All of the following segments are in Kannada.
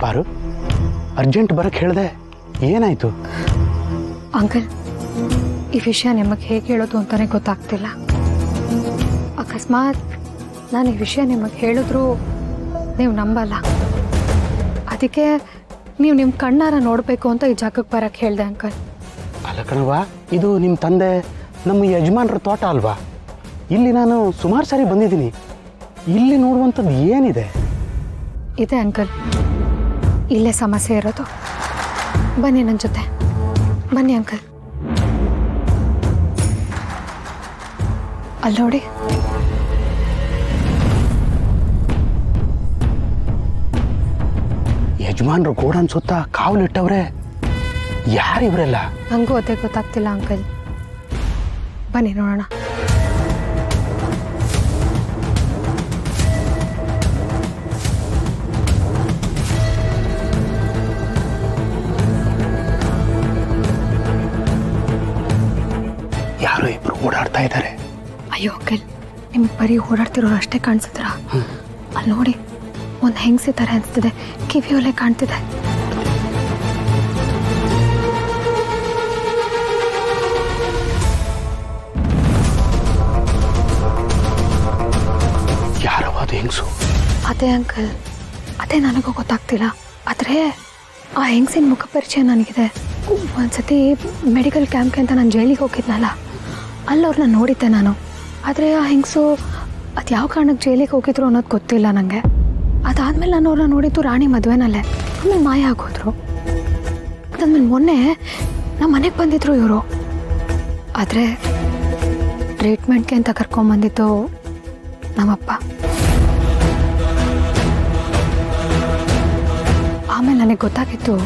ಪಾರು, ಅರ್ಜೆಂಟ್ ಬರಕ್ಕೆ ಹೇಳಿದೆ, ಏನಾಯಿತು? ಅಂಕಲ್, ಈ ವಿಷಯ ನಿಮಗೆ ಹೇಗೆ ಹೇಳೋದು ಅಂತಲೇ ಗೊತ್ತಾಗ್ತಿಲ್ಲ. ಅಕಸ್ಮಾತ್ ನಾನು ಈ ವಿಷಯ ನಿಮಗೆ ಹೇಳಿದ್ರು ನೀವು ನಂಬಲ್ಲ. ಅದಕ್ಕೆ ನೀವು ನಿಮ್ಮ ಕಣ್ಣಾರ ನೋಡಬೇಕು ಅಂತ ಈ ಜಾಗಕ್ಕೆ ಬರೋಕ್ಕೆ ಹೇಳಿದೆ ಅಂಕಲ್. ಅಲ್ಲ ಕಣವ್ವ, ಇದು ನಿಮ್ಮ ತಂದೆ ನಮ್ಮ ಯಜಮಾನ್ರ ತೋಟ ಅಲ್ವಾ? ಇಲ್ಲಿ ನಾನು ಸುಮಾರು ಸಾರಿ ಬಂದಿದ್ದೀನಿ. ಇಲ್ಲಿ ನೋಡುವಂಥದ್ದು ಏನಿದೆ? ಇದೆ ಅಂಕಲ್, ಇಲ್ಲೇ ಸಮಸ್ಯೆ ಇರೋದು. ಬನ್ನಿ ನನ್ನ ಜೊತೆ, ಬನ್ನಿ ಅಂಕಲ್. ಅಲ್ಲಿ ನೋಡಿ, ಯಜಮಾನ್ರು ಗೋಡನ್ ಸುತ್ತ ಕಾವಲಿಟ್ಟವ್ರೆ. ಯಾರಿವರೆಲ್ಲ? ನನಗೂ ಅದೇ ಗೊತ್ತಾಗ್ತಿಲ್ಲ ಅಂಕಲ್. ಬನ್ನಿ ನೋಡೋಣ. ಯಾರೋ ಇಬ್ರು ಓಡಾಡ್ತಾ ಇದ್ದಾರೆ. ಅಯ್ಯೋ ಅಂಕಲ್, ನಿಮ್ಗೆ ಬರೀ ಓಡಾಡ್ತಿರೋರು ಅಷ್ಟೇ ಕಾಣಿಸಿದ್ರ? ಅಲ್ಲಿ ನೋಡಿ, ಒಂದು ಹೆಂಗಸಿದ್ದಾರೆ ಅನಿಸ್ತಿದೆ, ಕಿವಿಯೊಲೆ ಕಾಣ್ತಿದೆ. ಯಾರವ ಅದು ಹೆಂಗಸು? ಅದೇ ಅಂಕಲ್, ಅದೇ ನನಗೂ ಗೊತ್ತಾಗ್ತಿಲ್ಲ. ಆದರೆ ಆ ಹೆಂಗಸಿನ ಮುಖ ಪರಿಚಯ ನನಗಿದೆ. ಒಂದ್ಸತಿ ಮೆಡಿಕಲ್ ಕ್ಯಾಂಪ್ಗೆ ಅಂತ ನಾನು ಜೈಲಿಗೆ ಹೋಗಿದ್ನಲ್ಲ, ಅಲ್ಲವ್ರನ್ನ ನೋಡಿದ್ದೆ ನಾನು. ಆದರೆ ಆ ಹೆಂಗಸು ಅದು ಯಾವ ಕಾರಣಕ್ಕೆ ಜೈಲಿಗೆ ಹೋಗಿದ್ರು ಅನ್ನೋದು ಗೊತ್ತಿಲ್ಲ ನನಗೆ. ಅದಾದಮೇಲೆ ನಾನು ಅವ್ರನ್ನ ನೋಡಿದ್ದು ರಾಣಿ ಮದುವೆನಲ್ಲೇ. ಆಮೇಲೆ ಮಾಯ ಆಗೋದ್ರು. ಅದಾದ್ಮೇಲೆ ಮೊನ್ನೆ ನಮ್ಮ ಮನೆಗೆ ಬಂದಿದ್ರು ಇವರು. ಆದರೆ ಟ್ರೀಟ್ಮೆಂಟ್ಗೆ ಅಂತ ಕರ್ಕೊಂಬಂದಿದ್ದು ನಮ್ಮಪ್ಪ. ಆಮೇಲೆ ನನಗೆ ಗೊತ್ತಾಗಿತ್ತು,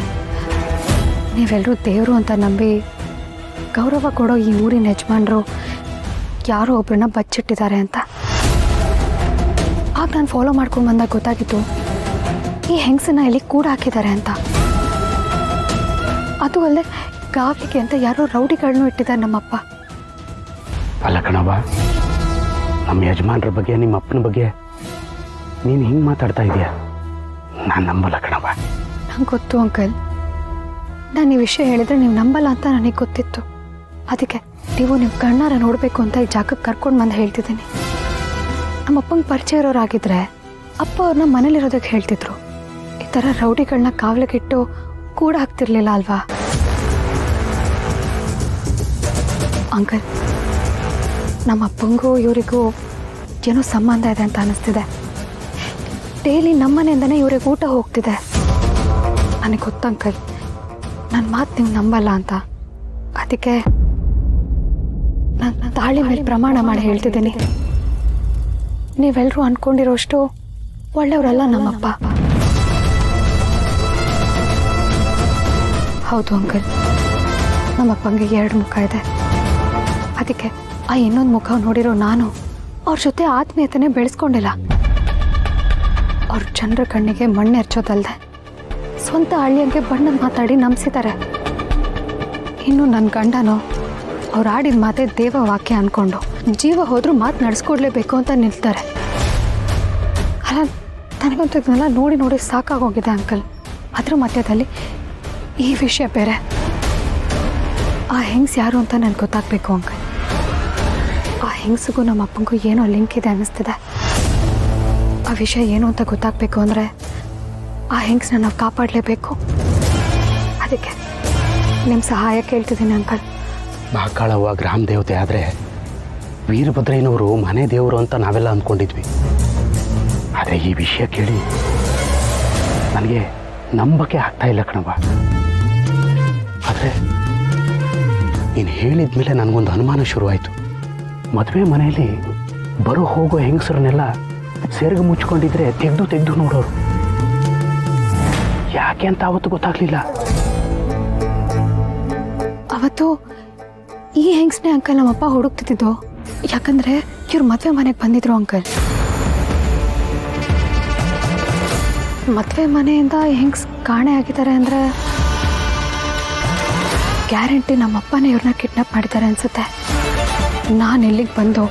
ನೀವೆಲ್ಲರೂ ದೇವರು ಅಂತ ನಂಬಿ ಗೌರವ ಕೊಡೋ ಈ ಊರಿನ ಯಜಮಾನರು ಯಾರೋ ಒಬ್ಬರನ್ನ ಬಚ್ಚಿಟ್ಟಿದ್ದಾರೆ ಅಂತ. ಆಗ ನಾನು ಫಾಲೋ ಮಾಡ್ಕೊಂಡು ಬಂದಾಗ ಗೊತ್ತಾಗಿತ್ತು, ಈ ಹೆಂಗಸನ್ನ ಇಲ್ಲಿ ಕೂಡ ಹಾಕಿದ್ದಾರೆ ಅಂತ. ಅದು ಅಲ್ಲದೆ ಗಾವಿಗೆ ಅಂತ ಯಾರೋ ರೌಡಿಗಳನ್ನೂ ಇಟ್ಟಿದ್ದಾರೆ ನಮ್ಮಪ್ಪ. ಅಲ್ಲ ಕಣವ್ವ, ನಮ್ಮ ಯಜಮಾನ್ರ ಬಗ್ಗೆ, ನಿಮ್ಮ ಅಪ್ಪನ ಬಗ್ಗೆ ನೀನು ಹಿಂಗೆ ಮಾತಾಡ್ತಾ ಇದೀಯ? ನಾನು ನಂಬಲ್ಲ ಕಣವ್ವ. ನಂಗೆ ಗೊತ್ತು ಅಂಕಲ್, ನಾನು ಈ ವಿಷಯ ಹೇಳಿದ್ರೆ ನೀವು ನಂಬಲ್ಲ ಅಂತ ನನಗೆ ಗೊತ್ತಿತ್ತು. ಅದಕ್ಕೆ ನೀವು ನಿಮ್ಮ ಕಣ್ಣಾರ ನೋಡಬೇಕು ಅಂತ ಈ ಜಾಗಕ್ಕೆ ಕರ್ಕೊಂಡು ಬಂದು ಹೇಳ್ತಿದ್ದೀನಿ. ನಮ್ಮ ಅಪ್ಪಂಗೆ ಪರಿಚಯ ಇರೋರಾಗಿದ್ದರೆ ಅಪ್ಪ ಅವ್ರನ್ನ ಮನೇಲಿರೋದಕ್ಕೆ ಹೇಳ್ತಿದ್ರು. ಈ ಥರ ರೌಡಿಗಳನ್ನ ಕಾವಲಿಗಿಟ್ಟು ಕೂಡ ಹಾಕ್ತಿರ್ಲಿಲ್ಲ ಅಲ್ವಾ ಅಂಕಲ್? ನಮ್ಮ ಅಪ್ಪಂಗೂ ಇವರಿಗೂ ಏನೋ ಸಂಬಂಧ ಇದೆ ಅಂತ ಅನ್ನಿಸ್ತಿದೆ. ಡೈಲಿ ನಮ್ಮನೆಯಿಂದನೇ ಇವ್ರಿಗೆ ಊಟ ಹೋಗ್ತಿದೆ. ನನಗೆ ಗೊತ್ತು ಅಂಕಲ್, ನನ್ನ ಮಾತು ನೀವು ನಂಬಲ್ಲ ಅಂತ. ಅದಕ್ಕೆ ನಾನು ತಾಳಿ ಮೇಲೆ ಪ್ರಮಾಣ ಮಾಡಿ ಹೇಳ್ತಿದ್ದೀನಿ, ನೀವೆಲ್ಲರೂ ಅಂದ್ಕೊಂಡಿರೋಷ್ಟು ಒಳ್ಳೆಯವರಲ್ಲ ನಮ್ಮಪ್ಪ. ಹೌದು ಅಂಕಲ್, ನಮ್ಮಪ್ಪಂಗೆ 2 ಮುಖ ಇದೆ. ಅದಕ್ಕೆ ಆ ಇನ್ನೊಂದು ಮುಖ ನೋಡಿರೋ ನಾನು ಅವ್ರ ಜೊತೆ ಆತ್ಮೀಯತೆನೇ ಬೆಳೆಸ್ಕೊಂಡಿಲ್ಲ. ಅವ್ರ ಜನರ ಕಣ್ಣಿಗೆ ಮಣ್ಣು ಎರಚೋದಲ್ದೆ ಸ್ವಂತ ಹಳ್ಳಿಯಂಗೆ ಬಣ್ಣದ ಮಾತಾಡಿ ನಂಬಿಸಿದ್ದಾರೆ. ಇನ್ನು ನನ್ನ ಗಂಡನೋ ಅವ್ರು ಆಡಿದ ಮಾತೆ ದೇವ ವಾಕ್ಯ ಅಂದ್ಕೊಂಡು ಜೀವ ಹೋದ್ರೂ ಮಾತು ನಡೆಸ್ಕೊಡ್ಲೇಬೇಕು ಅಂತ ನಿಲ್ತಾರೆ. ಅಲ್ಲ, ನನಗಂತೂ ಇದನ್ನೆಲ್ಲ ನೋಡಿ ನೋಡಿ ಸಾಕಾಗೋಗಿದೆ ಅಂಕಲ್. ಅದ್ರ ಮಧ್ಯದಲ್ಲಿ ಈ ವಿಷಯ ಬೇರೆ. ಆ ಹೆಂಗ್ಸ್ ಯಾರು ಅಂತ ನನಗೆ ಗೊತ್ತಾಗಬೇಕು ಅಂಕಲ್. ಆ ಹೆಂಗ್ಸಿಗೂ ನಮ್ಮ ಅಪ್ಪಂಗೂ ಏನೋ ಲಿಂಕ್ ಇದೆ ಅನ್ನಿಸ್ತಿದೆ. ಆ ವಿಷಯ ಏನು ಅಂತ ಗೊತ್ತಾಗಬೇಕು ಅಂದರೆ ಆ ಹೆಂಗ್ಸನ್ನ ನಾವು ಕಾಪಾಡಲೇಬೇಕು. ಅದಕ್ಕೆ ನಿಮ್ಮ ಸಹಾಯ ಕೇಳ್ತಿದ್ದೀನಿ ಅಂಕಲ್. ಮಹಾಕಾಳವ್ವ ಗ್ರಾಮ ದೇವತೆ ಆದರೆ ವೀರಭದ್ರಯ್ಯನವರು ಮನೆ ದೇವರು ಅಂತ ನಾವೆಲ್ಲ ಅಂದ್ಕೊಂಡಿದ್ವಿ. ಆದರೆ ಈ ವಿಷಯ ಕೇಳಿ ನನಗೆ ನಂಬಕ್ಕೆ ಆಗ್ತಾ ಇಲ್ಲ ಕಣವ್ವ. ಆದರೆ ನೀನು ಹೇಳಿದ ಮೇಲೆ ನನಗೊಂದು ಅನುಮಾನ ಶುರುವಾಯಿತು. ಮದುವೆ ಮನೆಯಲ್ಲಿ ಬರೋ ಹೋಗೋ ಹೆಂಗಸರನ್ನೆಲ್ಲ ಸೇರ್ಗೆ ಮುಚ್ಕೊಂಡಿದ್ರೆ ತೆಗೆದು ನೋಡೋರು. ಯಾಕೆ ಅಂತ ಅವತ್ತು ಗೊತ್ತಾಗ್ಲಿಲ್ಲ. ಅವತ್ತು ಈ ಹೆಂಗ್ಸ್ನೇ ಅಂಕಲ್ ನಮ್ಮಪ್ಪ ಹುಡುಕ್ತಿದ್ದು. ಯಾಕಂದ್ರೆ ಇವ್ರು ಮದುವೆ ಮನೆಗೆ ಬಂದಿದ್ರು ಅಂಕಲ್. ಮದುವೆ ಮನೆಯಿಂದ ಹೆಂಗ್ಸ್ ಕಾಣೆ ಆಗಿದ್ದಾರೆ ಅಂದರೆ ಗ್ಯಾರಂಟಿ ನಮ್ಮಪ್ಪನೇ ಇವ್ರನ್ನ ಕಿಡ್ನಾಪ್ ಮಾಡಿದ್ದಾರೆ ಅನ್ಸುತ್ತೆ. ನಾನು ಇಲ್ಲಿಗೆ ಬಂದು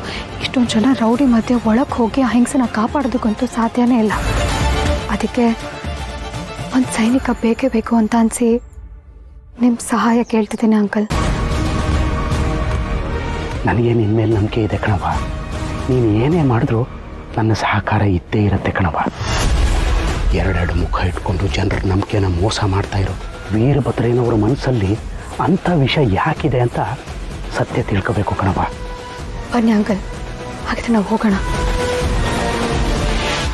ಇಷ್ಟೊಂದು ಜನ ರೌಡಿ ಮಧ್ಯೆ ಒಳಗೆ ಹೋಗಿ ಆ ಹೆಂಗಸನ್ನ ಕಾಪಾಡೋದಕ್ಕಂತೂ ಸಾಧ್ಯನೇ ಇಲ್ಲ. ಅದಕ್ಕೆ ಒಂದು ಸೈನಿಕ ಬೇಕೇ ಬೇಕು ಅಂತ ಅನಿಸಿ ನಿಮ್ಮ ಸಹಾಯ ಕೇಳ್ತಿದ್ದೀನಿ ಅಂಕಲ್. ನನಗೆ ನಿನ್ನ ಮೇಲೆ ನಂಬಿಕೆ ಇದೆ ಕಣವ. ನೀನು ಏನೇ ಮಾಡಿದ್ರು ನನ್ನ ಸಹಕಾರ ಇದ್ದೇ ಇರುತ್ತೆ ಕಣವ. ಎರಡೆರಡು ಮುಖ ಇಟ್ಕೊಂಡು ಜನರ ನಂಬಿಕೆನ ಮೋಸ ಮಾಡ್ತಾ ಇರೋ ವೀರಭದ್ರಯ್ಯನವರ ಮನಸ್ಸಲ್ಲಿ ಅಂಥ ವಿಷಯ ಯಾಕಿದೆ ಅಂತ ಸತ್ಯ ತಿಳ್ಕೋಬೇಕು ಕಣವ. ಬನ್ನಿ ಅಂಕಲ್, ಹಾಗಿದ್ರೆ ನಾವು ಹೋಗೋಣ.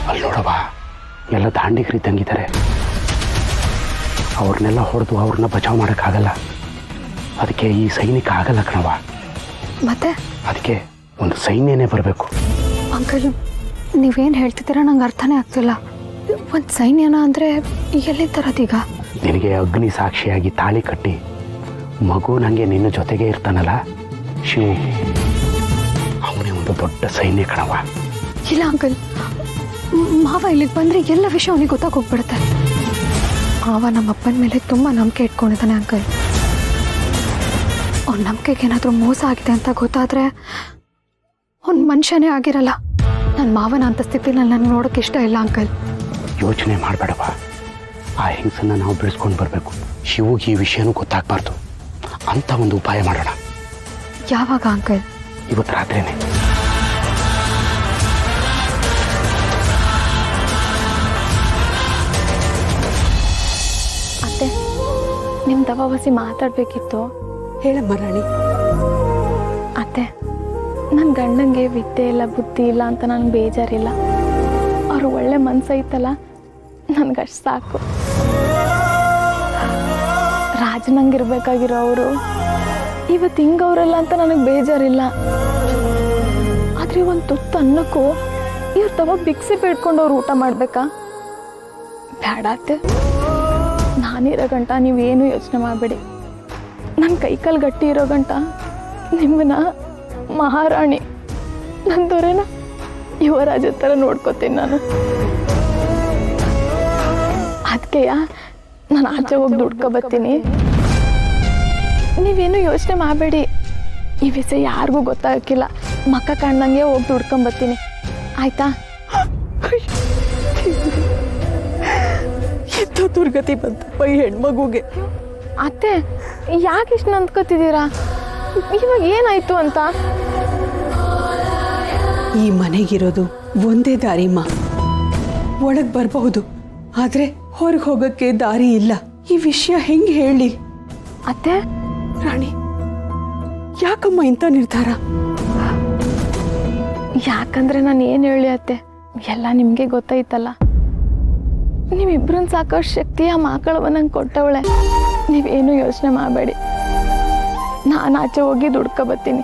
ಅಲ್ಲಿ ನೋಡವ, ಎಲ್ಲ ದಾಂಡಿಗರಿದ್ದಂಗಿದ್ದಾರೆ. ಅವ್ರನ್ನೆಲ್ಲ ಹೊಡೆದು ಅವ್ರನ್ನ ಬಚಾವ್ ಮಾಡೋಕ್ಕಾಗಲ್ಲ. ಅದಕ್ಕೆ ಈ ಸೈನಿಕ ಆಗಲ್ಲ ಕಣವ. ಮತ್ತೆ ಅದಕ್ಕೆ ಒಂದು ಸೈನ್ಯನೇ ಬರಬೇಕು. ಅಂಕಲ್, ನೀವೇನು ಹೇಳ್ತಿದ್ದೀರಾ ನಂಗೆ ಅರ್ಥನೇ ಆಗ್ತಿಲ್ಲ. ಒಂದು ಸೈನ್ಯನ ಅಂದರೆ ಎಲ್ಲಿ ತರೋದೀಗ? ನಿನಗೆ ಅಗ್ನಿ ಸಾಕ್ಷಿಯಾಗಿ ತಾಳಿ ಕಟ್ಟಿ ಮಗು ನನಗೆ ನಿನ್ನ ಜೊತೆಗೆ ಇರ್ತಾನಲ್ಲ ಶಿವು, ಅವನೇ ಒಂದು ದೊಡ್ಡ ಸೈನ್ಯ ಕಣವ. ಇಲ್ಲ ಅಂಕಲ್, ಮಾವ ಇಲ್ಲಿಗೆ ಬಂದರೆ ಎಲ್ಲ ವಿಷಯ ಅವನಿಗೆ ಗೊತ್ತಾಗೋಗ್ಬಿಡುತ್ತೆ. ಮಾವ ನಮ್ಮ ಅಪ್ಪನ ಮೇಲೆ ತುಂಬ ನಂಬಿಕೆ ಇಟ್ಕೊಂಡಿದ್ದಾನೆ ಅಂಕಲ್. ಅವ್ನ ನಂಬಿಕೆಗೆ ಏನಾದರೂ ಮೋಸ ಆಗಿದೆ ಅಂತ ಗೊತ್ತಾದರೆ ಅವ್ನ ಮನುಷ್ಯನೇ ಆಗಿರಲ್ಲ. ನನ್ನ ಮಾವನ ಅಂತ ಸ್ಥಿತಿನಲ್ಲಿ ನನಗೆ ನೋಡೋಕ್ಕೆ ಇಷ್ಟ ಇಲ್ಲ ಅಂಕಲ್. ಯೋಚನೆ ಮಾಡಬೇಡವ. ಆ ಹೆಂಗಸನ್ನು ನಾವು ಬೆಳೆಸ್ಕೊಂಡು ಬರಬೇಕು. ಶಿವುಗೆ ಈ ವಿಷಯನೂ ಗೊತ್ತಾಗಬಾರ್ದು ಅಂತ ಒಂದು ಉಪಾಯ ಮಾಡೋಣ. ಯಾವಾಗ ಅಂಕಲ್? ಇವತ್ತು ರಾತ್ರಿನೇ. ಅತ್ತೆ, ನಿಮ್ಮ ದವಾವಸಿ ಮಾತಾಡಬೇಕಿತ್ತು. ಹೇಳಮ್ಮ ರಾಣಿ. ಅತ್ತೆ, ನನ್ನ ಗಂಡಂಗೆ ವಿದ್ಯೆ ಇಲ್ಲ ಬುದ್ಧಿ ಇಲ್ಲ ಅಂತ ನನಗೆ ಬೇಜಾರಿಲ್ಲ. ಅವ್ರು ಒಳ್ಳೆ ಮನಸ್ಸೈತಲ್ಲ, ನನಗಷ್ಟು ಸಾಕು. ರಾಜನಂಗಿರ್ಬೇಕಾಗಿರೋ ಅವರು ಇವತ್ತು ಹಿಂಗವ್ರಲ್ಲ ಅಂತ ನನಗೆ ಬೇಜಾರಿಲ್ಲ. ಆದರೆ ಒಂದು ತುತ್ತು ಅನ್ನಕ್ಕೂ ಇವ್ರ ತವ ಬಿಕ್ಸಿ ಬೇಡ್ಕೊಂಡು ಅವ್ರು ಊಟ ಮಾಡಬೇಕಾ? ಬೇಡ ಅತ್ತೆ, ನಾನಿರೋ ಗಂಟ ನೀವೇನು ಯೋಚನೆ ಮಾಡಬೇಡಿ. ನನ್ನ ಕೈಕಾಲು ಗಟ್ಟಿ ಇರೋ ಗಂಟ ನಿಮ್ಮನ್ನ ಮಹಾರಾಣಿ, ನನ್ನ ದೊರೆನ ಯುವರಾಜ ಥರ ನೋಡ್ಕೋತೀನಿ ನಾನು. ಅದಕ್ಕೆಯ ನಾನು ಆಚೆ ಹೋಗಿ ದುಡ್ಕೊಬತ್ತೀನಿ. ನೀವೇನು ಯೋಚನೆ ಮಾಡಬೇಡಿ. ಈ ವಿಷಯ ಯಾರಿಗೂ ಗೊತ್ತಾಗಕ್ಕಿಲ್ಲ. ಮಕ್ಕ ಕಾಣ್ದಂಗೆ ಹೋಗಿ ದುಡ್ಕೊಂಬತ್ತೀನಿ, ಆಯ್ತಾ? ಎಂಥ ದುರ್ಗತಿ ಬಂತಪ್ಪ ಈ ಹೆಣ್ಮಗುಗೆ. ಅತ್ತೆ, ಯಾಕೆ ಇಷ್ಟು ನಂದ್ಕೋತಿದ್ದೀರಾ? ಇವಾಗ ಏನಾಯ್ತು ಅಂತ? ಈ ಮನೆಗಿರೋದು ಒಂದೇ ದಾರಿಮ್ಮ. ಒಳಗೆ ಬರಬಹುದು, ಆದರೆ ಹೊರಗೆ ಹೋಗೋಕ್ಕೆ ದಾರಿ ಇಲ್ಲ. ಈ ವಿಷಯ ಹೆಂಗೆ ಹೇಳಿ? ಅತ್ತೆ, ರಾಣಿ, ಯಾಕಮ್ಮ ಇಂಥ ನಿರ್ಧಾರ? ಯಾಕಂದ್ರೆ ನಾನು ಏನು ಹೇಳಿ ಅತ್ತೆ, ಎಲ್ಲ ನಿಮಗೆ ಗೊತ್ತಾಯ್ತಲ್ಲ. ನೀವಿಬ್ರನ್ನ ಸಾಕೋಷ್ಟು ಶಕ್ತಿ ಆ ಮಕ್ಕಳವ ನಂಗೆ ಕೊಟ್ಟವಳೆ. ನೀವೇನು ಯೋಚನೆ ಮಾಡಬೇಡಿ. ನಾನು ಆಚೆ ಹೋಗಿ ದುಡ್ಕೊಬತ್ತೀನಿ,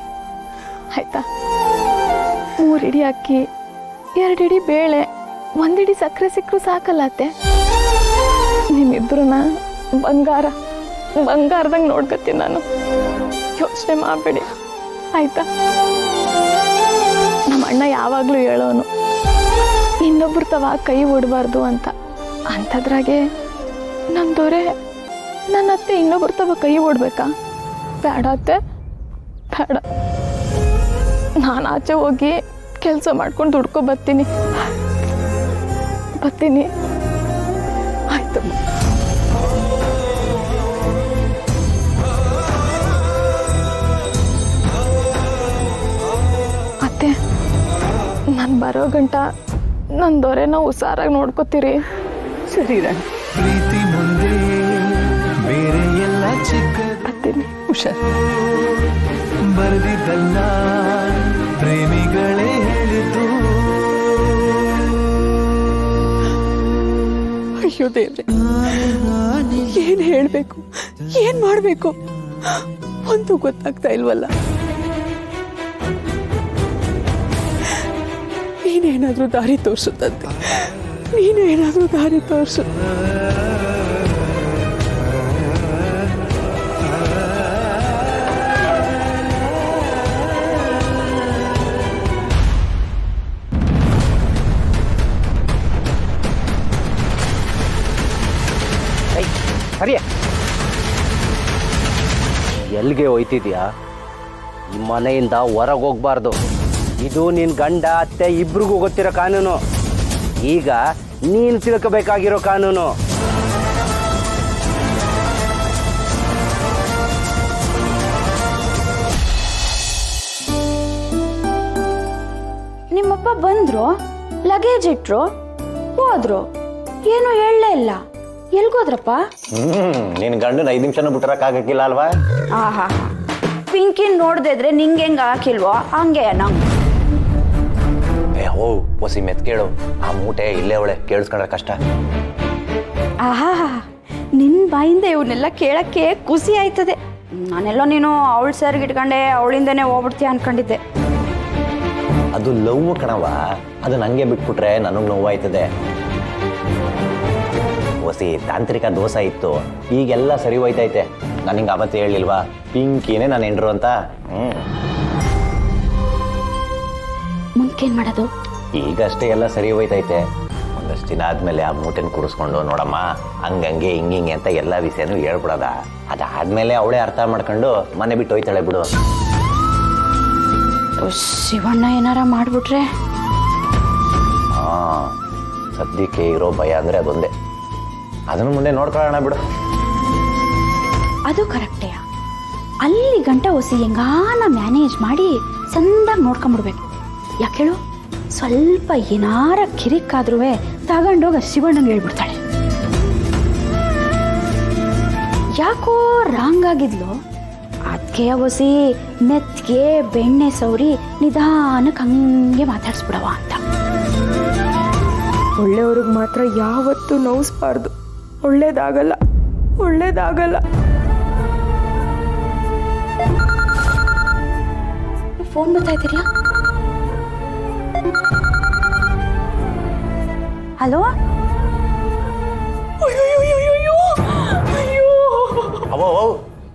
ಆಯ್ತಾ? 3 ಇಡಿ ಅಕ್ಕಿ, 2 ಇಡಿ ಬೇಳೆ, 1 ಇಡಿ ಸಕ್ಕರೆ ಸಿಕ್ಕರು ಸಾಕಲ್ಲ ಅತ್ತೆ. ನಿಮ್ಮಿಬ್ರನ್ನ ಬಂಗಾರದಂಗೆ ನೋಡ್ಕೊತೀನಿ ನಾನು. ಯೋಚನೆ ಮಾಡಬೇಡಿ, ಆಯ್ತಾ? ನಮ್ಮ ಅಣ್ಣ ಯಾವಾಗಲೂ ಹೇಳೋನು, ಇನ್ನೊಬ್ರು ತವ ಕೈ ಓಡಬಾರ್ದು ಅಂತ. ಅಂಥದ್ರಾಗೆ ನಮ್ಮ ದೊರೆ ನನ್ನ ಅತ್ತೆ ಇನ್ನೊಬ್ರು ತವ ಕೈ ಓಡ್ಬೇಕಾ? ಬೇಡ ಅತ್ತೆ, ಬೇಡ. ನಾನು ಆಚೆ ಹೋಗಿ ಕೆಲಸ ಮಾಡ್ಕೊಂಡು ದುಡ್ಕೊ ಬರ್ತೀನಿ, ಆಯ್ತು. ಅತ್ತೆ, ನಾನು ಬರೋ ಗಂಟ ನನ್ನ ದೊರೆನ ಹುಷಾರಾಗಿ ನೋಡ್ಕೋತೀರಿ? ಸರಿ ರಾಣಿ. ಪ್ರೀತಿ ಮುಂದೆ ಬೇರೆ ಎಲ್ಲ ಚಿಕ್ಕ ಬರ್ತೀನಿ. ಹುಷಾರ್. ಬರೆದಿದ್ದಲ್ಲ ಪ್ರೇಮಿಗಳೇ ಹೇಳಿದ್ದು. ಅಯ್ಯೋ ದೇವ್ರೆ, ಏನ್ ಹೇಳ್ಬೇಕು, ಏನ್ ಮಾಡ್ಬೇಕು ಒಂದು ಗೊತ್ತಾಗ್ತಾ ಇಲ್ವಲ್ಲ. ನೀನೇನಾದ್ರೂ ದಾರಿ ತೋರಿಸುತ್ತಂತೆ, ನೀನೇನಾದ್ರೂ ದಾರಿ ತೋರಿಸು. ಸರಿಯಾ? ಎಲ್ಲಿಗೆ ಹೋಯ್ತಿದ್ಯಾ? ಈ ಮನೆಯಿಂದ ಹೊರಗೆ ಹೋಗ್ಬಾರ್ದು. ಇದು ನಿನ್ನ ಗಂಡ ಅತ್ತೆ ಇಬ್ರಿಗೂ ಗೊತ್ತಿರೋ ಕಾನೂನು. ಈಗ ನೀನು ತಿಳ್ಕೋಬೇಕಾಗಿರೋ ಕಾನೂನು. ಬಂದ್ರು, ಲಗೇಜ್ ಇಟ್ರು, ಹೋದ್ರು, ಏನು ಹೇಳಲೇ ಇಲ್ಲ. ಎಲ್ಗೋದ್ರಪ್ಪ? ನಿನ್ ಗಂಡನ 5 ನಿಮಿಷನೂ ಬಿಟ್ಟಿರಕ್ಕಾಗಕ್ಕಿಲ್ಲ ಅಲ್ವಾ? ಆಹಾ, ಪಿಂಕಿನ್ ನೋಡ್ದಿದ್ರೆ ನಿಂಗೆ ಹೆಂಗ ಹಾಕಿಲ್ವೋ ಹಂಗೆ ನಂಗೆ. ಓ ಹೊಸಿ ಮೆತ್ ಕೇಳು, ಆ ಮೂಟೆ ಇಲ್ಲೇ ಅವಳೆ, ಕೇಳಿಸ್ಕೊಂಡ್ರೆ ಕಷ್ಟ. ಆಹಾ, ನಿನ್ ಬಾಯಿಂದ ಇವನ್ನೆಲ್ಲ ಕೇಳಕ್ಕೆ ಖುಷಿ ಆಯ್ತದೆ. ನಾನೆಲ್ಲೋ ನೀನು ಅವಳ ಸರ್ಗೆ ಇಟ್ಕೊಂಡೆ ಅವಳಿಂದನೇ ಹೋಗ್ಬಿಡ್ತೀಯ ಅನ್ಕೊಂಡಿದ್ದೆ. ಅದು ಲವ್ ಕಣವ, ಅದು ನಂಗೆ ಬಿಟ್ಬಿಟ್ರೆ ನನಗೆ ನೋವಾಯ್ತದೆ. ಹೊಸಿ ತಾಂತ್ರಿಕ ದೋಷ ಇತ್ತು, ಈಗೆಲ್ಲ ಸರಿ ಹೋಯ್ತೈತೆ. ನಾನು ಹಿಂಗೆ ಅವತ್ತು ಹೇಳಿಲ್ವಾ ಪಿಂಕಿನೇ ನಾನು ಹೆಂಡ್ರು ಅಂತ. ಮುಂದೇನ್ ಮಾಡೋದು? ಈಗಷ್ಟೇ ಎಲ್ಲ ಸರಿ ಹೋಯ್ತೈತೆ. ಒಂದಷ್ಟು ದಿನ ಆದ್ಮೇಲೆ ಆ ಮೂಟೆನ ಕೂರಿಸ್ಕೊಂಡು ನೋಡಮ್ಮ ಹಂಗಂಗೆ ಹಿಂಗಿಂಗೆ ಅಂತ ಎಲ್ಲ ವಿಷಯನೂ ಹೇಳ್ಬಿಡೋದ. ಅದಾದ್ಮೇಲೆ ಅವಳೇ ಅರ್ಥ ಮಾಡ್ಕೊಂಡು ಮನೆ ಬಿಟ್ಟು ಹೋಯ್ತಾಳೆ ಬಿಡು. ಶಿವಣ್ಣ ಏನಾರ ಮಾಡ್ಬಿಟ್ರೆ? ಹಾ, ಸದ್ಯಕ್ಕೆ ಇರೋ ಭಯ ಅಂದ್ರೆ ಅದೊಂದೇ. ಅದನ್ನು ಮುಂದೆ ನೋಡ್ಕೊಳ್ಳೋಣ ಬಿಡು. ಅದು ಕರೆಕ್ಟೇ. ಅಲ್ಲಿ ಗಂಟ ಹೊಸಿ ಹೆಂಗಾನ ಮ್ಯಾನೇಜ್ ಮಾಡಿ ಚಂದಾಗಿ ನೋಡ್ಕೊಂಬಿಡ್ಬೇಕು. ಯಾಕೆ ಹೇಳು, ಸ್ವಲ್ಪ ಏನಾರ ಕಿರಿಕಾದ್ರೂ ತಗೊಂಡೋಗ ಶಿವಣ್ಣಂಗೆ ಹೇಳ್ಬಿಡ್ತಾಳೆ. ಯಾಕೋ ರಾಂಗ್ ಆಗಿದ್ಲು, ಅದಕ್ಕೆ ಹೊಸಿ ಮೆತ್ಗೆ ಬೆಣ್ಣೆ ಸೌರಿ ನಿಧಾನಕ್ಕೆ ಹಂಗೆ ಮಾತಾಡ್ಸ್ಬಿಡವ ಅಂತ. ಒಳ್ಳೆಯವ್ರಿಗೆ ಮಾತ್ರ ಯಾವತ್ತೂ ನೋಯಿಸ್ಬಾರ್ದು. ಒಳ್ಳೇದಾಗಲ್ಲ, ಒಳ್ಳೇದಾಗಲ್ಲ. ಫೋನ್ ಬರ್ತಾ ಇದ್ದೀರಾ? ಹಲೋ? ಅವೋ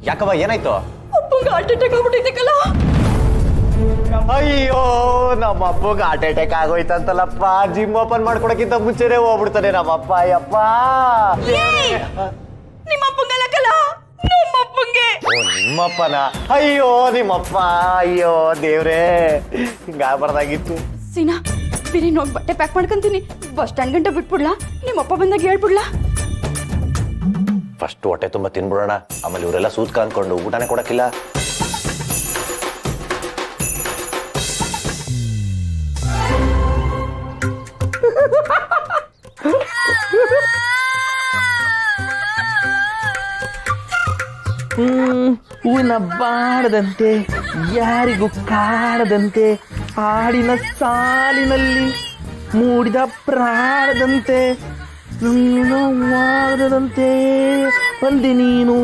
ಯಾಕವ ಏನಾಯ್ತು? ಹಾರ್ಟ್ ಅಟ್ಯಾಕ್ ಆಗ್ಬಿಟ್ಟಿದ್ದಕ್ಕಲ್ಲ. ಅಯ್ಯೋ, ನಮ್ಮ ಅಪ್ಪಗೆ ಹಾರ್ಟ್ ಅಟ್ಯಾಕ್ ಆಗೋಯ್ತಂತಲ್ಲಪ್ಪ. ಜಿಮ್ ಓಪನ್ ಮಾಡ್ಕೊಡಕ್ಕಿಂತ ಮುಂಚೆನೆ ಹೋಗ್ಬಿಡ್ತಾನೆ ನಮ್ಮಪ್ಪ. ಅಯ್ಯಪ್ಪ, ನಿಮ್ಮ ಅಪ್ಪಂಗಲ್ಲಕ್ಕಲ್ಲ, ನಮ್ಮಪ್ಪಂಗೆ. ಓ ನಿಮ್ಮಪ್ಪನ? ಅಯ್ಯೋ ನಿಮ್ಮಪ್ಪ, ಅಯ್ಯೋ ದೇವ್ರೇ, ಹಿಂಗಾಗ್ಬಾರ್ದಾಗಿತ್ತು. ಸೀನಾ, ಬಿರಿಯಾನಿ ಹೋಗಿ ಬಟ್ಟೆ ಪ್ಯಾಕ್ ಮಾಡ್ಕೊಂತೀನಿ. ಬಸ್ ಸ್ಟ್ಯಾಂಡ್ ಗಂಟೆ ಬಿಟ್ಬಿಡ್ಲಾ? ನಿಮ್ಮಪ್ಪ ಬಂದಾಗ ಹೇಳ್ಬಿಡ್ಲಾ? ಫಸ್ಟ್ ಹೊಟ್ಟೆ ತುಂಬ ತಿನ್ಬಿಡೋಣ, ಆಮೇಲೆ ಇವರೆಲ್ಲ ಸೂತ್ಕ ಅಂದ್ಕೊಂಡು ಊಟನೇ ಕೊಡಕ್ಕಿಲ್ಲ. ಹೂವಿನ ಬಾಡದಂತೆ ಯಾರಿಗೂ ಕಾಡದಂತೆ ಹಾಡಿನ ಸಾಲಿನಲ್ಲಿ ಮೂಡಿದ ಪ್ರಾಣದಂತೆ ವಾದದಂತೆ ಬಂದೆ ನೀನು.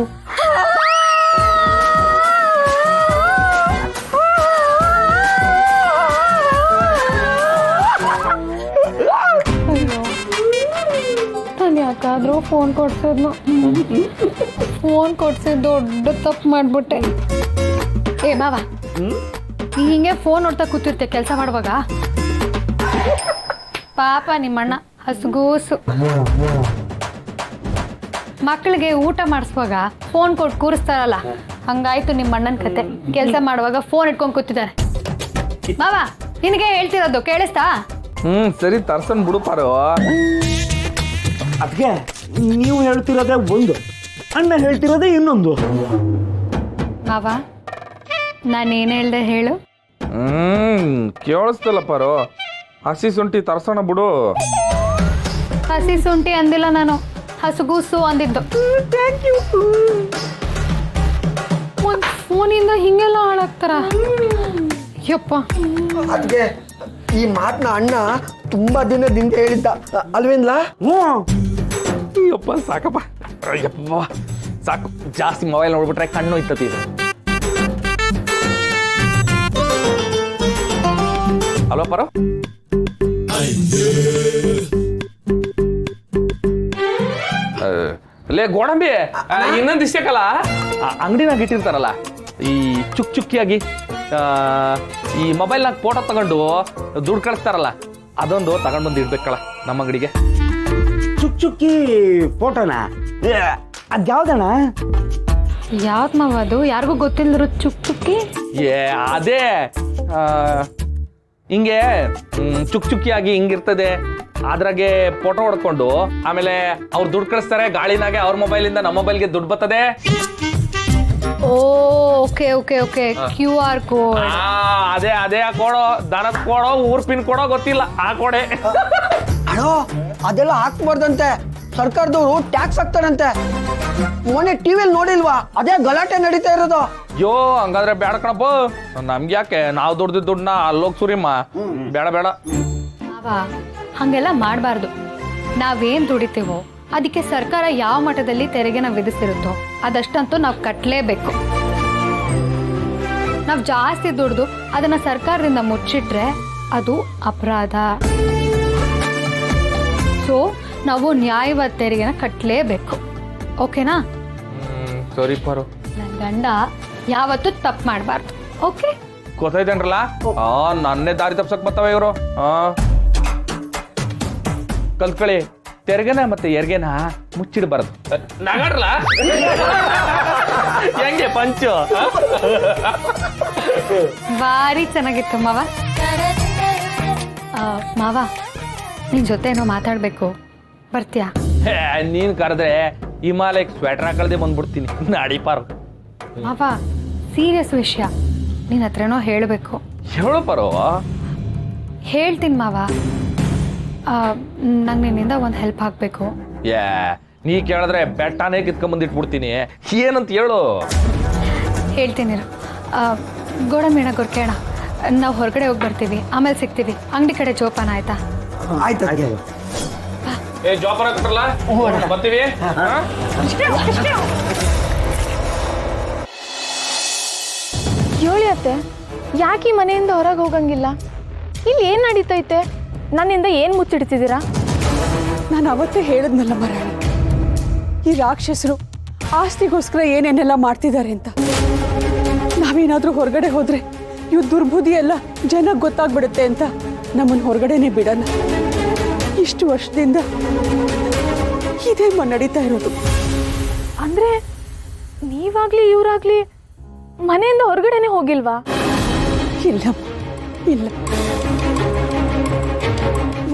ನಾನು ಯಾಕಾದ್ರೂ ಫೋನ್ ಕೊಡ್ಸಿದ್ನು. ಫೋನ್ ಕೊಡ್ಸಿದ್ ದೊಡ್ಡ ತಪ್ಪು ಮಾಡ್ಬಿಟ್ಟೆ. ಏ ಮಾವ, ನೀ ಹಿಂಗೆ ಫೋನ್ ನೋಡ್ತಾ ಕೂತಿರ್ತೆ ಕೆಲಸ ಮಾಡುವಾಗ. ಪಾಪ ನಿಮ್ಮಣ್ಣ ಹಸುಗೂಸು. ಮಕ್ಕಳಿಗೆ ಊಟ ಮಾಡಿಸುವಾಗ ಫೋನ್ ಕೊಟ್ಟು ಕೂರಿಸ್ತಾರಲ್ಲ, ಹಂಗಾಯ್ತು ನಿಮ್ಮಣ್ಣನ ಕತೆ. ಕೆಲಸ ಮಾಡುವಾಗ ಫೋನ್ ಇಟ್ಕೊಂಡು ಕೂತಿದ್ದಾರೆ. ಮಾವ, ನಿನಗೆ ಹೇಳ್ತಿರೋದು ಕೇಳಿಸ್ತಾ? ಸರಿ ತರ್ಸನ್ ಬಿಡು ಪಾರು. ಅದಕ್ಕೆ ನೀವು ಹೇಳ್ತಿರೋದೇ ಒಂದು, ಅಣ್ಣ ಹೇಳ್ತಿರೋದೇ ಇನ್ನೊಂದು. ಮಾವ, ನಾನೇನು ಹೇಳ್ದೆ ಹೇಳು? ಕೇಳಿಸ್ತಲ್ಲ ಪಾರು. ಹಸಿ ಶುಂಠಿ ತರ್ಸೋಣ ಬಿಡು. ಹಸಿ ಶುಂಠಿ ಅಂದಿಲ್ಲ ನಾನು, ಹಸುಗೂಸು ಅಂದಿದ್ದು. ಒಂದು ಫೋನಿಂದ ಹಿಂಗೆಲ್ಲ ಹಾಳಾಗ್ತಾರ? ಯಪ್ಪ, ಅದಕ್ಕೆ ಈ ಮಾತನ್ನ ಅಣ್ಣ ತುಂಬಾ ದಿನದಿಂದ ಹೇಳಿದ್ದ ಅಲ್ವೇನ್ಲ? ಅಯ್ಯಪ್ಪ ಸಾಕಪ್ಪ, ಅಯ್ಯಪ್ಪ ಸಾಕು. ಜಾಸ್ತಿ ಮೊಬೈಲ್ ನೋಡ್ಬಿಟ್ರೆ ಕಣ್ಣು ಇತ್ತತಿ. ಅಲ್ವಾ ಪರೋ? ಲೇ ಗೋಡಂಬಿ, ಇನ್ನೊಂದು ಇಷ್ಟಕ್ಕಲ್ಲ, ಅಂಗಡಿನಾಗ ಇಟ್ಟಿರ್ತಾರಲ್ಲ ಈ ಚುಕ್ ಚುಕ್ಕಿಯಾಗಿ ಈ ಮೊಬೈಲ್ನಾಗ ಫೋಟೋ ತಗೊಂಡು ದುಡ್ಡು ಕಳಿಸ್ತಾರಲ್ಲ, ಅದೊಂದು ತಗೊಂಡು ಬಂದು ಇಡ್ಬೇಕಲ್ಲ ನಮ್ಮ ಅಂಗಡಿಗೆ. ಚುಕ್ ಚುಕ್ಕಿ ಫೋಟೋನ? ಅದ್ಯಾವ್ದಣ್ಣ? ಯಾವ್ದು ಮಾವ ಅದು? ಯಾರಿಗೂ ಗೊತ್ತಿಲ್ಲದ್ರು ಚುಕ್ ಚುಕ್ಕಿ? ಏ ಅದೇ ಹಿಂಗೆ ಚುಕ್ ಚುಕ್ಕಿಯಾಗಿ ಹಿಂಗಿರ್ತದೆ, ಅದ್ರಾಗೆ ಫೋಟೋ ಹೊಡ್ಕೊಂಡು ಆಮೇಲೆ ಅವ್ರು ದುಡ್ಡು ಕಳಿಸ್ತಾರೆ ಗಾಳಿನಾಗೆ. ಅವ್ರ ಮೊಬೈಲಿಂದ ನಮ್ಮ ಮೊಬೈಲ್ಗೆ ದುಡ್ಡು ಬರ್ತದೆ. Okay okay okay QR code. ಅದೇ ಅದೇ ಕೊಡೋ, ದನದ ಕೊಡೋ, ಊರ್ ಪಿನ್ ಕೊಡೋ ಗೊತ್ತಿಲ್ಲ ಆ ಕೊಡೆ. ಅಯ್ಯೋ ಅದೆಲ್ಲ ಹಾಕ್ಬಾರ್ದಂತೆ, ಸರ್ಕಾರದವರು ಟ್ಯಾಕ್ಸ್ ಹಾಕ್ತಾರಂತೆ. ಮೊನ್ನೆ ಟಿವಿಯಲ್ಲಿ ನೋಡಿಲ್ವಾ, ಅದೇ ಗಲಾಟೆ ನಡೀತಾ ಇರೋದು. ಯೋ ಹಂಗಾದ್ರೆ ಬೇಡ ಕಣಪ್ಪ, ನಮ್ಗೆ ಯಾಕೆ, ನಾವು ದುಡ್ಡನ್ನ ಅಲ್ಲೋಗಿ ಸುರಿಮ್ಮ, ಬೇಡ ಬೇಡ. ಹಂಗೆಲ್ಲ ಮಾಡಬಾರ್ದು. ನಾವೇನ್ ದುಡಿತೀವೋ ಅದಕ್ಕೆ ಸರ್ಕಾರ ಯಾವ ಮಟ್ಟದಲ್ಲಿ ತೆರಿಗೆನ ವಿಧಿಸಿರುತ್ತೋ ಅದಷ್ಟಂತೂ ನಾವು ಕಟ್ಟಲೇಬೇಕು. ನಾವು ಜಾಸ್ತಿ ದುಡ್ದು ಅದನ್ನ ಸರ್ಕಾರದಿಂದ ಮುಚ್ಚಿಟ್ರೆ ಅದು ಅಪರಾಧ. ಸೊ ನಾವು ನ್ಯಾಯವಾದ ತೆರಿಗೆನ ಕಟ್ಟಲೇಬೇಕು. ಓಕೆನಾ? ಸರಿ ಪರು, ನನ್ನ ಗಂಡ ಯಾವತ್ತೂ ತಪ್ಪು ಮಾಡಬಾರ್ದು. ಓಕೆ? ಗೊತ್ತೈತೇನ್ರಲ್ಲ, ನನ್ನೇ ದಾರಿ ತಪ್ಸಕ್ ಬರ್ತಾವ ಇವರು. ಕಲ್ತ್ಕೊಳ್ಳಿ, ತೆರಿಗೆನ ಮತ್ತೆ ಎರ್ಗೆನ ಮುಚ್ಚಿಡಬಾರದು. ನಗಡ್ರಲ್ಲ ಹೆಂಗೆ ಪಂಚು? ಭಾರಿ ಚೆನ್ನಾಗಿತ್ತು ಮಾವ. ಮಾವ, ನಿನ್ ಜೊತೆ ಏನೋ ಮಾತಾಡ್ಬೇಕು, ಬರ್ತೀಯಾ? ನೀನ್ ಕರೆದ್ರೆ ಹಿಮಾಲಯಕ್ಕೆ ಸ್ವೆಟರ್ ಹಾಕಳ್ದೆ ಬಂದ್ಬಿಡ್ತೀನಿ. ನಾಡಿಪಾರು ಮಾವ, ಸೀರಿಯಸ್ ವಿಷಯ ನಿನ್ನ ಹತ್ರನೋ ಹೇಳಬೇಕು. ಹೇಳು ಪರೋ. ಹೇಳ್ತೀನಿ ಮಾವ. ನಂಗೆ ನಿನ್ನಿಂದ ಒಂದು ಹೆಲ್ಪ್ ಆಗಬೇಕು. ನೀ ಕೇಳಿದ್ರೆ ಬೆಟ್ಟನೇ ಕಿತ್ಕೊಂಬಂದಿಟ್ಬಿಡ್ತೀನಿ. ಏನಂತ ಹೇಳು. ಹೇಳ್ತೀನಿ. ಗೋಡಂಬಿಣ ಗುರ್ಕೇಣ, ನಾವು ಹೊರಗಡೆ ಹೋಗಿ ಬರ್ತೀವಿ, ಆಮೇಲೆ ಸಿಗ್ತೀವಿ. ಅಂಗಡಿ ಕಡೆ ಜೋಪಾನ, ಆಯ್ತಾ? ಆಯ್ತು. ಜೋಪಾನ ಕೊಟ್ರಲ್ಲ, ಬರ್ತೀವಿ. ಹೇಳಿ ಅತ್ತೆ, ಯಾಕೆ ಈ ಮನೆಯಿಂದ ಹೊರಗೆ ಹೋಗಂಗಿಲ್ಲ? ಇಲ್ಲಿ ಏನು ನಡೀತೈತೆ? ನನ್ನಿಂದ ಏನು ಮುಚ್ಚಿಡ್ತಿದ್ದೀರಾ? ನಾನು ಅವತ್ತೇ ಹೇಳಿದ್ನಲ್ಲ ಮರಾಣಿ, ಈ ರಾಕ್ಷಸರು ಆಸ್ತಿಗೋಸ್ಕರ ಏನೇನೆಲ್ಲ ಮಾಡ್ತಿದ್ದಾರೆ ಅಂತ. ನಾವೇನಾದ್ರೂ ಹೊರಗಡೆ ಹೋದ್ರೆ ಇವ್ ದುರ್ಬುದ್ಧಿ ಎಲ್ಲ ಜನಕ್ಕೆ ಗೊತ್ತಾಗ್ಬಿಡುತ್ತೆ ಅಂತ ನಮ್ಮನ್ನು ಹೊರಗಡೆನೆ ಬಿಡಲ್ಲ. ಇಷ್ಟು ವರ್ಷದಿಂದ ಇದೇ ನಡೀತಾ ಇರೋದು. ಅಂದರೆ ನೀವಾಗ್ಲಿ ಇವರಾಗ್ಲಿ ಮನೆಯಿಂದ ಹೊರಗಡೆನೆ ಹೋಗಿಲ್ವಾ? ಇಲ್ಲ.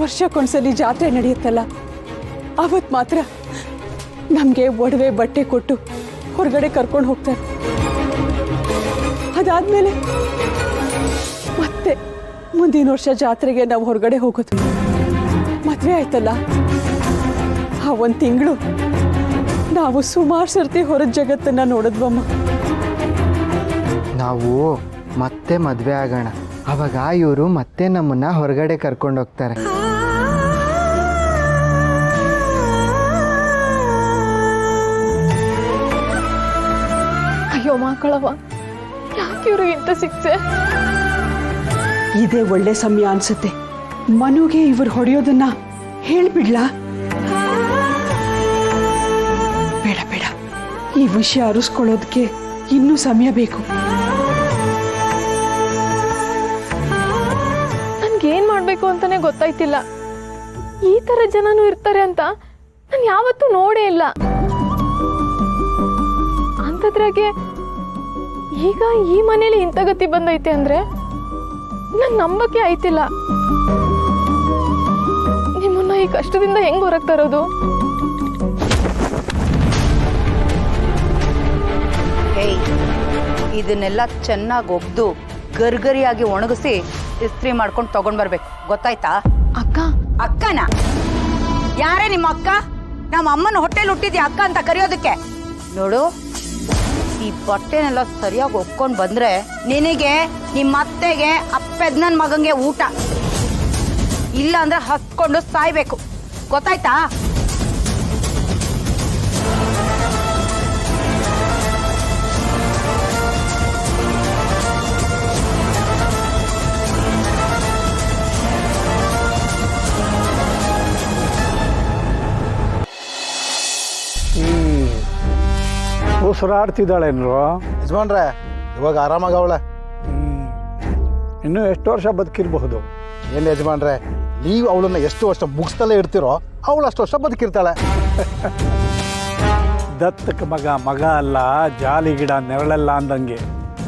ವರ್ಷಕ್ಕೊಂದ್ಸಲಿ ಜಾತ್ರೆ ನಡೆಯುತ್ತಲ್ಲ, ಅವತ್ತು ಮಾತ್ರ ನಮಗೆ ಒಡವೆ ಬಟ್ಟೆ ಕೊಟ್ಟು ಹೊರಗಡೆ ಕರ್ಕೊಂಡು ಹೋಗ್ತಾರೆ. ಅದಾದ್ಮೇಲೆ ಮತ್ತೆ ಮುಂದಿನ ವರ್ಷ ಜಾತ್ರೆಗೆ ನಾವು ಹೊರಗಡೆ ಹೋಗೋದು. ಮದುವೆ ಆಯ್ತಲ್ಲ, ಆ ಒಂದು ತಿಂಗಳು ನಾವು ಸುಮಾರು ಸರ್ತಿ ಹೊರದ ಜಗತ್ತನ್ನ ನೋಡಿದ್ವಮ್ಮ. ನಾವು ಮತ್ತೆ ಮದುವೆ ಆಗೋಣ, ಅವಾಗ ಇವರು ಮತ್ತೆ ನಮ್ಮನ್ನ ಹೊರಗಡೆ ಕರ್ಕೊಂಡು ಹೋಗ್ತಾರೆ. ಅಯ್ಯೋ ಮಕ್ಕಳವ, ಯಾಕೆ ಇವ್ರಿಗೆ ಇಂಥ ಶಿಕ್ಷೆ? ಇದೇ ಒಳ್ಳೆ ಸಮಯ ಅನ್ಸುತ್ತೆ. ಮನುಗೆ ಇವರು ಹೊಡೆಯೋದನ್ನ ಹೇಳ್ಬಿಡ್ಲಾ? ಬೇಡ, ಈ ವಿಷಯ ಅರಿಸ್ಕೊಳ್ಳೋದಕ್ಕೆ ಇನ್ನೂ ಸಮಯ ಬೇಕು. ನನ್ಗೇನ್ ಮಾಡ್ಬೇಕು ಅಂತಾನೆ ಗೊತ್ತಾಯ್ತಿಲ್ಲ. ಈ ತರ ಜನನೂ ಇರ್ತಾರೆ ಅಂತ ನಾನು ಯಾವತ್ತೂ ನೋಡೇ ಇಲ್ಲ. ಅಂಥದ್ರಾಗೆ ಈಗ ಈ ಮನೇಲಿ ಇಂಥ ಗತಿ ಬಂದೈತೆ ಅಂದ್ರೆ ನನ್ ನಂಬಕ್ಕೆ ಆಯ್ತಿಲ್ಲ. ನಿಮ್ಮನ್ನ ಈ ಕಷ್ಟದಿಂದ ಹೆಂಗ್ ಹೊರಗೆ ತರೋದು? ಇದನ್ನೆಲ್ಲ ಚೆನ್ನಾಗಿ ಒಗ್ದು ಗರ್ಗರಿಯಾಗಿ ಒಣಗಿಸಿ ಇಸ್ತ್ರಿ ಮಾಡ್ಕೊಂಡು ತಗೊಂಡ್ ಬರ್ಬೇಕು, ಗೊತ್ತಾಯ್ತಾ? ಅಕ್ಕನ ಯಾರೇ ನಿಮ್ಮ ಅಕ್ಕ? ನಮ್ಮ ಅಮ್ಮನ ಹೊಟ್ಟೆಲಿ ಹುಟ್ಟಿದ್ಯಾ ಅಕ್ಕ ಅಂತ ಕರೆಯೋದಕ್ಕೆ? ನೋಡು, ಈ ಬಟ್ಟೆನೆಲ್ಲ ಸರಿಯಾಗಿ ಒಕ್ಕೊಂಡು ಬಂದ್ರೆ ನಿನಗೆ, ನಿಮ್ಮ ಅತ್ತೆಗೆ, ಅಪ್ಪೆದ್ ನನ್ನ ಮಗಂಗೆ ಊಟ. ಇಲ್ಲ ಅಂದ್ರೆ ಹತ್ಕೊಂಡು ಸಾಯ್ಬೇಕು, ಗೊತ್ತಾಯ್ತಾ? ಉಸಿರಾಡ್ತಿದ್ದಾಳೇನ್ರು? ಯಜಮಾನ್ರೆ, ಇವಾಗ ಆರಾಮಾಗ ಅವಳೆ. ಇನ್ನೂ ಎಷ್ಟು ವರ್ಷ ಬದುಕಿರಬಹುದು? ಏನು ಯಜಮಾನ್ರೆ, ನೀವು ಅವಳನ್ನ ಎಷ್ಟು ವರ್ಷ ಮುಗಿಸ್ತಲೇ ಇರ್ತೀರೋ ಅವಳು ಅಷ್ಟು ವರ್ಷ ಬದುಕಿರ್ತಾಳೆ. ದತ್ತಕ್ಕೆ ಮಗ ಅಲ್ಲ, ಜಾಲಿ ಗಿಡ ನೆರಳಲ್ಲ ಅಂದಂಗೆ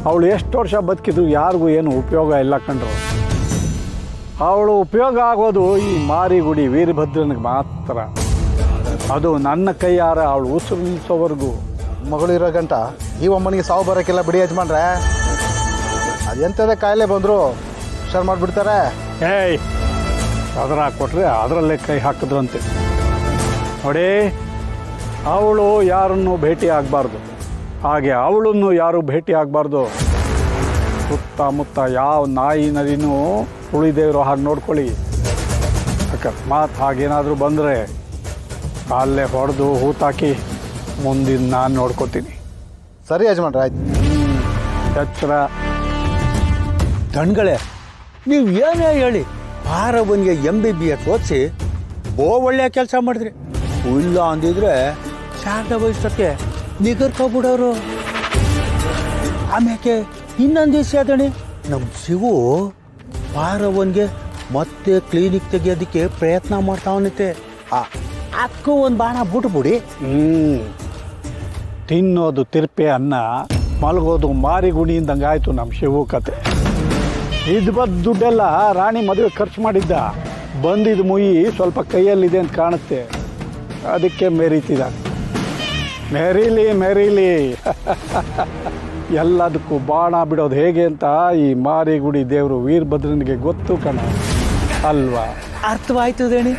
ಅವಳು ಎಷ್ಟು ವರ್ಷ ಬದುಕಿದ್ರು ಯಾರಿಗೂ ಏನು ಉಪಯೋಗ ಇಲ್ಲ ಕಂಡ್ರು. ಅವಳು ಉಪಯೋಗ ಆಗೋದು ಈ ಮಾರಿಗುಡಿ ವೀರಭದ್ರನಿಗೆ ಮಾತ್ರ. ಅದು ನನ್ನ ಕೈಯಾರ ಅವಳು ಉಸಿರು ನಿಲ್ಲಿಸೋವರೆಗೂ ಮಗಳು ಇರೋ ಗಂಟ ಈ ಅಮ್ಮನಿಗೆ ಸಾವು ಬರೋಕ್ಕೆಲ್ಲ ಬಿಡಿ ಯಜಮಾನ್ರೆ. ಅದೆಂಥದೇ ಕಾಯಿಲೆ ಬಂದರು ಹುಷಾರು ಮಾಡಿಬಿಡ್ತಾರೆ. ಏಯ್ ಅದರ ಕೊಟ್ಟರೆ ಅದರಲ್ಲೇ ಕೈ ಹಾಕಿದ್ರಂತೆ. ನೋಡಿ, ಅವಳು ಯಾರನ್ನು ಭೇಟಿ ಆಗಬಾರ್ದು, ಹಾಗೆ ಅವಳನ್ನು ಯಾರು ಭೇಟಿ ಆಗಬಾರ್ದು. ಸುತ್ತಮುತ್ತ ಯಾವ ನಾಯಿ ನದಿನೂ ಉಳಿದೇವ್ರು ಹಾಗೆ ನೋಡ್ಕೊಳ್ಳಿ. ಅಕಸ್ಮಾತ್ ಹಾಗೇನಾದರೂ ಬಂದರೆ ಅಲ್ಲೇ ಹೊಡೆದು ಹೂತಾಕಿ ಮುಂದಿನ ನಾನು ನೋಡ್ಕೋತೀನಿ. ಸರಿ ಯಜಮಾನ್ರೆ, ಆಯ್ತು. ಎಚ್ಚರ. ದಣ್ಗಳೇ, ನೀವು ಏನೇ ಹೇಳಿ ಪಾರವನಿಗೆ MBBS ಓದಿಸಿ ಒಳ್ಳೆಯ ಕೆಲಸ ಮಾಡಿದ್ರಿ. ಇಲ್ಲ ಅಂದಿದ್ರೆ ಶಾರದಾ ವಯಸ್ಸಕ್ಕೆ ನಿಗರ್ಕೊಬಿಡೋರು. ಆಮ್ಯಾಕೆ ಇನ್ನೊಂದು ದಿವಸ ಅದಣಿ ನಮ್ಮ ಶಿವು ಪಾರವನ್ಗೆ ಮತ್ತೆ ಕ್ಲಿನಿಕ್ ತೆಗಿಯೋದಕ್ಕೆ ಪ್ರಯತ್ನ ಮಾಡ್ತಾವನತ್ತೆ. ಅಕ್ಕೂ ಒಂದು ಬಾಣ ಬಿಟ್ಬಿಡಿ. ತಿನ್ನೋದು ತಿರ್ಪೆ ಅನ್ನ, ಮಲಗೋದು ಮಾರಿಗುಣಿಯಿಂದಂಗೆ ಆಯಿತು ನಮ್ಮ ಶಿವು ಕತೆ. ಇದು ಬದ್ ದುಡ್ಡೆಲ್ಲ ರಾಣಿ ಮದುವೆ ಖರ್ಚು ಮಾಡಿದ್ದ. ಬಂದಿದ್ದು ಮುಯಿ ಸ್ವಲ್ಪ ಕೈಯಲ್ಲಿದೆ ಅಂತ ಕಾಣುತ್ತೆ, ಅದಕ್ಕೆ ಮೆರೀತಿದ್ದಾನೆ. ಮೆರೀಲಿ ಎಲ್ಲದಕ್ಕೂ ಬಾಣ ಬಿಡೋದು ಹೇಗೆ ಅಂತ ಈ ಮಾರಿಗುಡಿ ದೇವರು ವೀರಭದ್ರನಿಗೆ ಗೊತ್ತು ಕಣ ಅಲ್ವಾ? ಅರ್ಥವಾಯ್ತದೇಣಿ.